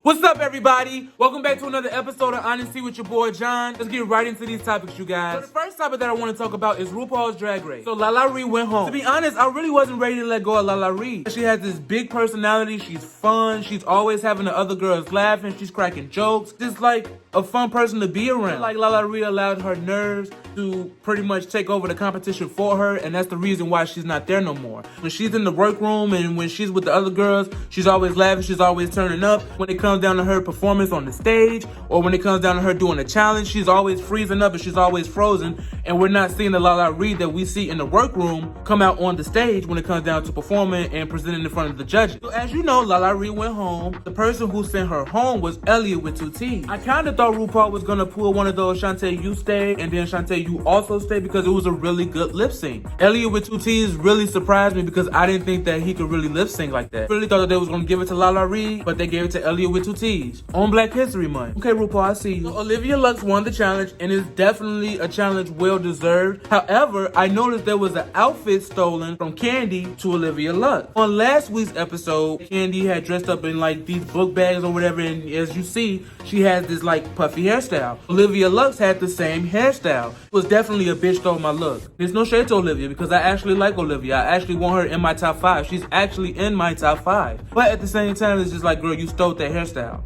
What's up, everybody? Welcome back to another episode of HonesTEA with your boy John. Let's get right into these topics, you guys. So the first topic that I want to talk about is Rupauls Drag Race. So LaLa Ri went home. To be honest, I really wasn't ready to let go of LaLa Ri. She has this big personality. She's fun. She's always having the other girls laughing. She's cracking jokes. Just like a fun person to be around. Like LaLa Ri allowed her nerves to pretty much take over the competition for her, and that's the reason why she's not there no more. When she's in the workroom and when she's with the other girls, she's always laughing. She's always turning up. When it comes down to her performance on the stage, or when it comes down to her doing a challenge, she's always freezing up and she's always frozen, and we're not seeing the LaLa Ri that we see in the workroom come out on the stage when it comes down to performing and presenting in front of the judges. So as you know, LaLa Ri went home. The person who sent her home was Elliot with 2 T's. I kind of thought RuPaul was gonna pull one of those Shantae, you stay, and then Shantae, you also stay, because it was a really good lip sync. Elliot with 2 T's really surprised me because I didn't think that he could really lip sync like that. I really thought that they was gonna give it to LaLa Ri, but they gave it to Elliot with 2 T's on Black History Month. Okay, RuPaul, I see you. So Olivia Lux won the challenge, and it's definitely a challenge well deserved. However, I noticed there was an outfit stolen from Candy to Olivia Lux. On last week's episode, Candy had dressed up in like these book bags or whatever, and as you see, she has this like puffy hairstyle. Olivia Lux had the same hairstyle. It was definitely a bitch stole my look. There's no shade to Olivia because I actually like Olivia. I actually want her in my top 5. She's actually in my top 5. But at the same time, it's just like, girl, you stole that hairstyle.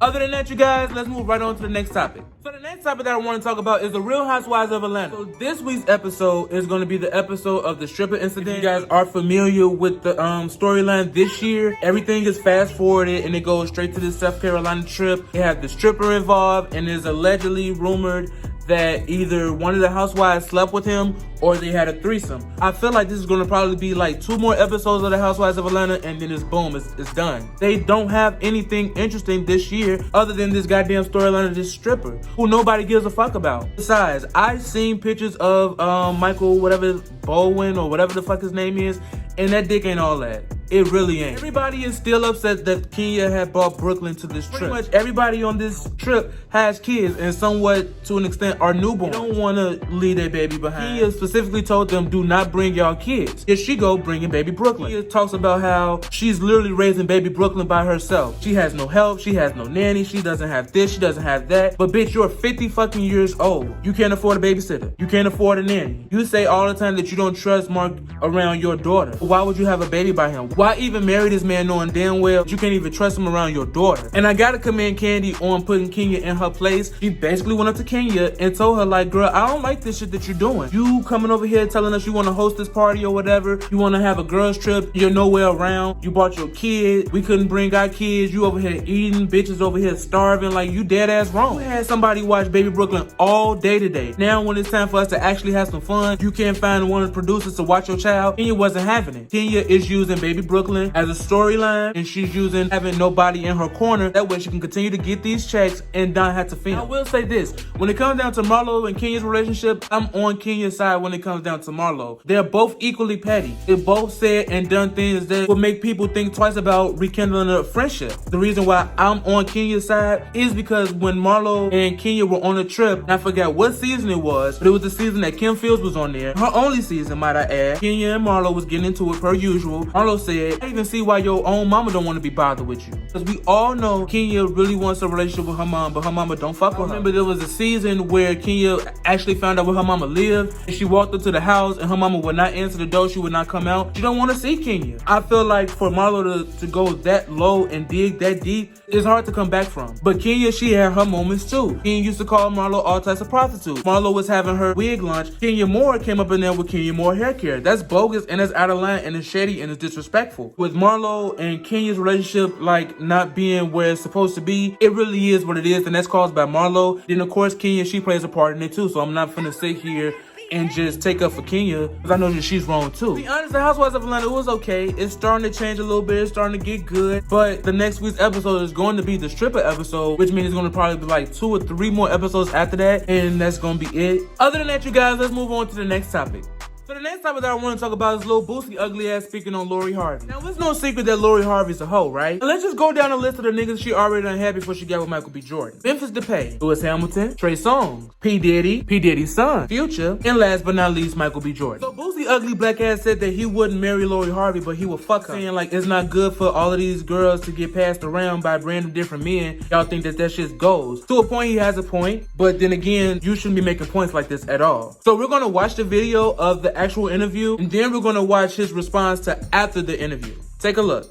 Other than that, you guys, let's move right on to the next topic. So the next topic that I want to talk about is the Real Housewives of Atlanta. So this week's episode is going to be the episode of the stripper incident. If you guys are familiar with the storyline this year, everything is fast forwarded and it goes straight to the South Carolina trip. They have the stripper involved, and is allegedly rumored that either one of the housewives slept with him or they had a threesome. I feel like this is gonna probably be like 2 more episodes of the Housewives of Atlanta, and then it's boom, it's done. They don't have anything interesting this year other than this goddamn storyline of this stripper who nobody gives a fuck about. Besides, I've seen pictures of Michael, whatever, Bowen or whatever the fuck his name is, and that dick ain't all that. It really ain't. Everybody is still upset that Kenya had brought Brooklyn to this trip. Pretty much everybody on this trip has kids and somewhat, to an extent, are newborn. They don't want to leave their baby behind. Kenya specifically told them, do not bring y'all kids. Here she go bringing baby Brooklyn. Kenya talks about how she's literally raising baby Brooklyn by herself. She has no help. She has no nanny. She doesn't have this. She doesn't have that. But bitch, you're 50 fucking years old. You can't afford a babysitter. You can't afford a nanny. You say all the time that you don't trust Mark around your daughter. Why would you have a baby by him? Why even marry this man knowing damn well you can't even trust him around your daughter? And I gotta commend Candy on putting Kenya in her place. She basically went up to Kenya and told her, like, girl, I don't like this shit that you're doing. You coming over here telling us you want to host this party or whatever. You want to have a girls trip. You're nowhere around. You brought your kid. We couldn't bring our kids. You over here eating. Bitches over here starving. Like, you dead ass wrong. You had somebody watch Baby Brooklyn all day today. Now when it's time for us to actually have some fun, you can't find one of the producers to watch your child. Kenya wasn't having it. Kenya is using Baby Brooklyn as a storyline, and she's using having nobody in her corner. That way she can continue to get these checks and not have to film. I will say this, when it comes down to Marlo and Kenya's relationship, I'm on Kenya's side when it comes down to Marlo. They're both equally petty. They both said and done things that would make people think twice about rekindling a friendship. The reason why I'm on Kenya's side is because when Marlo and Kenya were on a trip, and I forgot what season it was, but it was the season that Kim Fields was on there. Her only season, might I add. Kenya and Marlo was getting into it per usual. Marlo said, I even see why your own mama don't want to be bothered with you. Because we all know Kenya really wants a relationship with her mom, but her mama don't fuck with her. I remember there was a season where Kenya actually found out where her mama lived, and she walked up to the house and her mama would not answer the door. She would not come out. She don't want to see Kenya. I feel like for Marlo to go that low and dig that deep, it's hard to come back from. But Kenya, she had her moments too. Kenya used to call Marlo all types of prostitutes. Marlo was having her wig launch. Kenya Moore came up in there with Kenya Moore hair care. That's bogus and it's out of line and it's shady and it's disrespectful. With Marlo and Kenya's relationship like not being where it's supposed to be, it really is what it is, and that's caused by Marlo. Then of course Kenya, she plays a part in it too, so I'm not finna sit here and just take up for Kenya because I know that she's wrong too. To be honest, the Housewives of Atlanta, it was okay. It's starting to change a little bit. It's starting to get good. But the next week's episode is going to be the stripper episode, which means it's going to probably be like 2 or 3 more episodes after that, and that's going to be it. Other than that, you guys, let's move on to the next topic. So the next topic that I want to talk about is Lil Boosie ugly ass speaking on Lori Harvey. Now it's no secret that Lori Harvey's a hoe, right? And let's just go down the list of the niggas she already done had before she got with Michael B. Jordan. Memphis Depay, Lewis Hamilton, Trey Songz, P. Diddy's son, Future, and last but not least, Michael B. Jordan. So Boosie ugly black ass said that he wouldn't marry Lori Harvey, but he would fuck her. Saying like it's not good for all of these girls to get passed around by random different men. Y'all think that shit goes. To a point, he has a point, but then again, you shouldn't be making points like this at all. So we're gonna watch the video of the actual interview, and then we're gonna watch his response to after the interview. Take a look.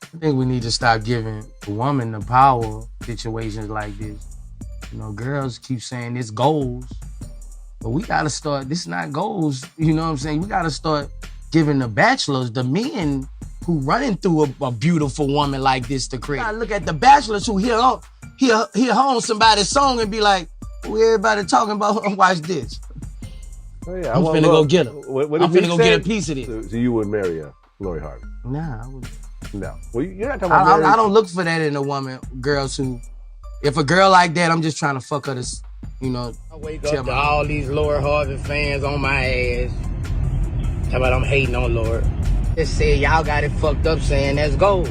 I think we need to stop giving a woman the power situations like this. You know, girls keep saying it's goals, but we gotta start, this is not goals, you know what I'm saying? We gotta start giving the bachelors, the men who running through a beautiful woman like this to create. I look at the bachelors who hear home somebody's song and be like, well, everybody talking about, watch this. Oh, yeah, I'm finna go get her. I'm finna go get a piece of this. So you wouldn't marry Lori Harvey? Nah, I wouldn't. No. Well, you're not talking about I don't look for that in a woman. Girls who, if a girl like that, I'm just trying to fuck her to, you know. I wake up to all these Lori Harvey fans on my ass. Talking about I'm hating on Lori. Just say y'all got it fucked up saying that's goals.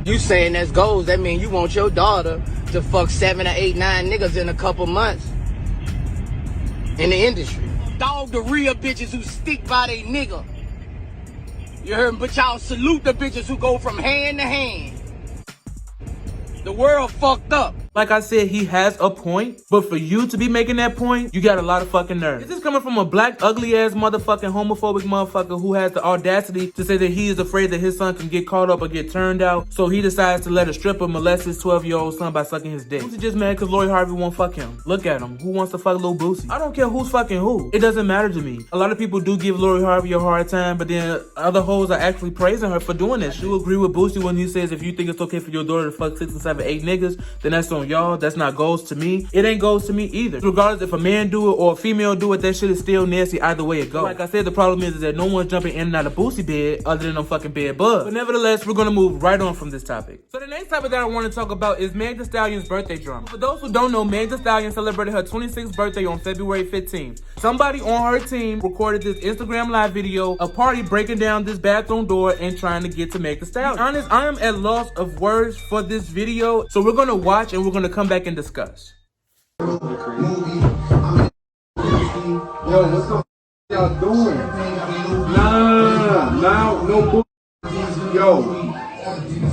You saying that's goals, that means you want your daughter to fuck 7 or 8, 9 niggas in a couple months in the industry. Dog the real bitches who stick by they nigga. You heard me? But y'all salute the bitches who go from hand to hand. The world fucked up. Like I said, he has a point, but for you to be making that point, you got a lot of fucking nerve. This is coming from a black, ugly-ass, motherfucking, homophobic motherfucker who has the audacity to say that he is afraid that his son can get caught up or get turned out, so he decides to let a stripper molest his 12-year-old son by sucking his dick. Boosie just mad because Lori Harvey won't fuck him. Look at him. Who wants to fuck Lil Boosie? I don't care who's fucking who. It doesn't matter to me. A lot of people do give Lori Harvey a hard time, but then other hoes are actually praising her for doing this. You agree with Boosie when he says if you think it's okay for your daughter to fuck 6 and 7, 8 niggas, then that's on y'all. That's not goals to me. It ain't goals to me either. Regardless if a man do it or a female do it, that shit is still nasty either way it goes. Like I said, the problem is that no one's jumping in and out of Boosie bed other than them fucking bed bugs. But nevertheless, we're gonna move right on from this topic. So the next topic that I want to talk about is Meg Thee Stallion's birthday drama. For those who don't know, Meg Thee Stallion celebrated her 26th birthday on February 15th. Somebody on her team recorded this Instagram live video of Pardi breaking down this bathroom door and trying to get to Meg Thee Stallion. To be honest, I am at loss of words for this video, so we're gonna watch and we're gonna come back and discuss. Yo, what's the y'all doing? Nah, now no boy. Yo,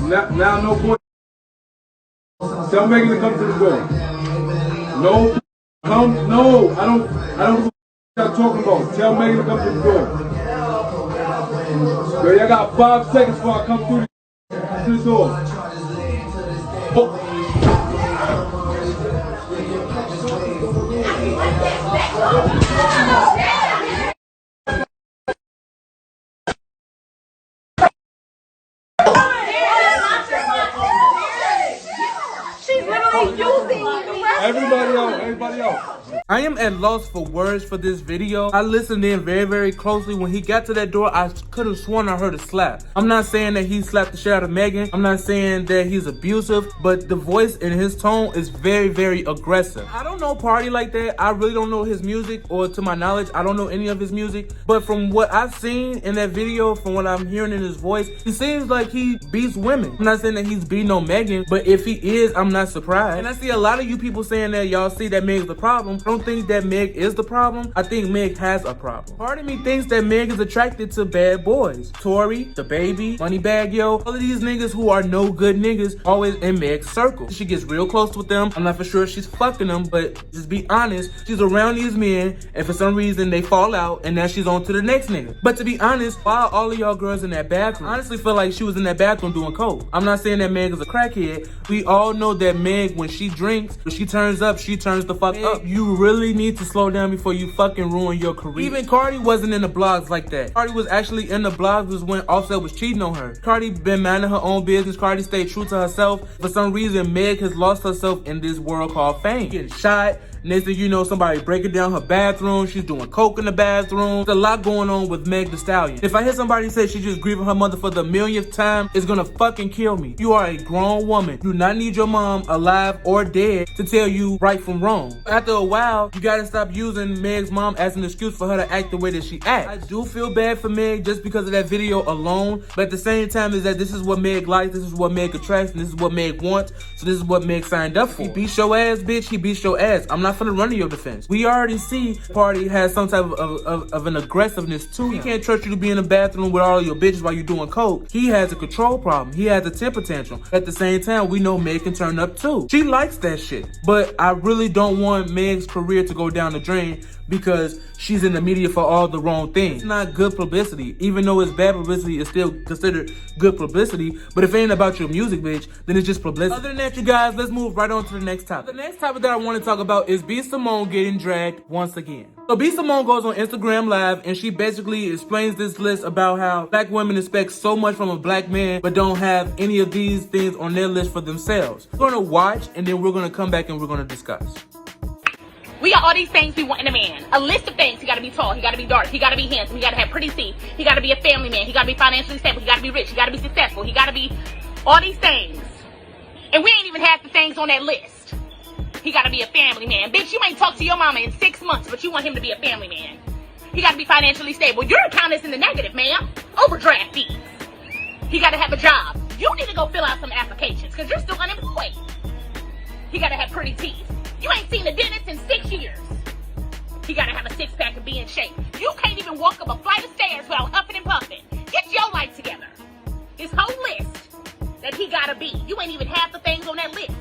now no boy. Tell Megan to come to the door. No, come, no, I don't know what y'all talking about. Tell Megan to come to the door. Yo, y'all got 5 seconds before I come through the door. Oh. She's literally using Everybody else. I am at loss for words for this video. I listened in very, very closely. When he got to that door, I could have sworn I heard a slap. I'm not saying that he slapped the shit out of Megan. I'm not saying that he's abusive, but the voice and his tone is very, very aggressive. I don't know Pardi like that. I really don't know his music, or to my knowledge, I don't know any of his music. But from what I've seen in that video, from what I'm hearing in his voice, he seems like he beats women. I'm not saying that he's beating on Megan, but if he is, I'm not surprised. And I see a lot of you people saying that y'all see that Meg's the problem. I don't think that Meg is the problem. I think Meg has a problem. Part of me thinks that Meg is attracted to bad boys. Tory, the baby, Moneybag Yo, all of these niggas who are no good niggas always in Meg's circle. She gets real close with them. I'm not for sure if she's fucking them, but just be honest, she's around these men and for some reason they fall out and now she's on to the next nigga. But to be honest, why are all of y'all girls in that bathroom? I honestly feel like she was in that bathroom doing coke. I'm not saying that Meg is a crackhead. We all know that Meg, when she drinks, when she turns up, she turns the fuck up. You really need to slow down before you fucking ruin your career. Even Cardi wasn't in the blogs like that. Cardi was actually in the blogs was when Offset was cheating on her. Cardi been minding her own business. Cardi stayed true to herself. For some reason, Meg has lost herself in this world called fame. Getting shot, Next thing you know, somebody breaking down her bathroom. She's doing coke in the bathroom. There's a lot going on with Meg Thee Stallion. If I hear somebody say she's just grieving her mother for the millionth time, it's gonna fucking kill me. You are a grown woman. You do not need your mom, alive or dead, to tell you right from wrong. After a while, you gotta stop using Meg's mom as an excuse for her to act the way that she acts. I do feel bad for Meg just because of that video alone, but at the same time is that this is what Meg likes, this is what Meg attracts, and this is what Meg wants, so this is what Meg signed up for. He beats your ass, bitch, he beats your ass. I'm not finna run to your defense. We already see Pardi has some type of an aggressiveness to him. He can't trust you to be in the bathroom with all of your bitches while you're doing coke. He has a control problem. He has a temper tantrum. At the same time, we know Meg can turn up too. She likes that shit. But I really don't want Meg's career to go down the drain because she's in the media for all the wrong things. It's not good publicity. Even though it's bad publicity, it's still considered good publicity. But if it ain't about your music, bitch, then it's just publicity. Other than that, you guys, let's move right on to the next topic. The next topic that I want to talk about is B. Simone getting dragged once again. So B. Simone goes on Instagram Live and she basically explains this list about how black women expect so much from a black man but don't have any of these things on their list for themselves. We're gonna watch and then we're gonna come back and we're gonna discuss. We got all these things we want in a man. A list of things. He gotta be tall, he gotta be dark, he gotta be handsome, he gotta have pretty teeth, he gotta be a family man, he gotta be financially stable, he gotta be rich, he gotta be successful, he gotta be all these things. And we ain't even half the things on that list. He gotta be a family man. Bitch, you ain't talked to your mama in 6 months, but you want him to be a family man. He gotta be financially stable. Your account is in the negative, ma'am. Overdraft fees. He gotta have a job. You need to go fill out some applications, because you're still unemployed. He gotta have pretty teeth. You ain't seen a dentist in 6 years. He gotta have a six-pack and be in shape. You can't even walk up a flight of stairs without huffing and puffing. Get your life together. This whole list that he gotta be. You ain't even half the things on that list.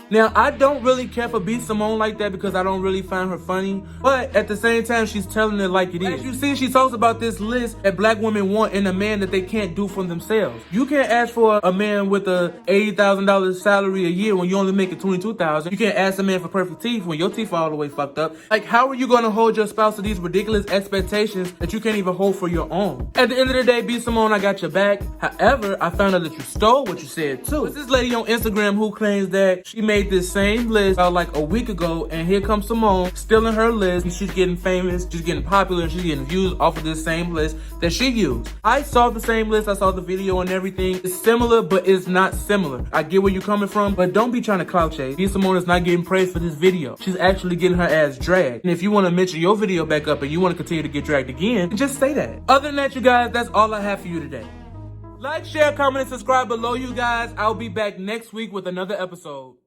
Now, I don't really care for B. Simone like that because I don't really find her funny. But at the same time, she's telling it like it is. As you see, she talks about this list that black women want in a man that they can't do for themselves. You can't ask for a man with a $80,000 salary a year when you only make it $22,000. You can't ask a man for perfect teeth when your teeth are all the way fucked up. Like, how are you going to hold your spouse to these ridiculous expectations that you can't even hold for your own? At the end of the day, B. Simone, I got your back. However, I found out that you stole what you said too. It's this lady on Instagram who claims that she made this same list like a week ago, and here comes Simone stealing her list. She's getting famous, she's getting popular, and she's getting views off of this same list that she used. I saw the same list, I saw the video and everything. It's similar, but it's not similar. I get where you're coming from, but don't be trying to clout chase. B. Simone is not getting praised for this video. She's actually getting her ass dragged. And if you want to mention your video back up and you want to continue to get dragged again, just say that. Other than that, you guys, that's all I have for you today. Like, share, comment, and subscribe below, you guys. I'll be back next week with another episode.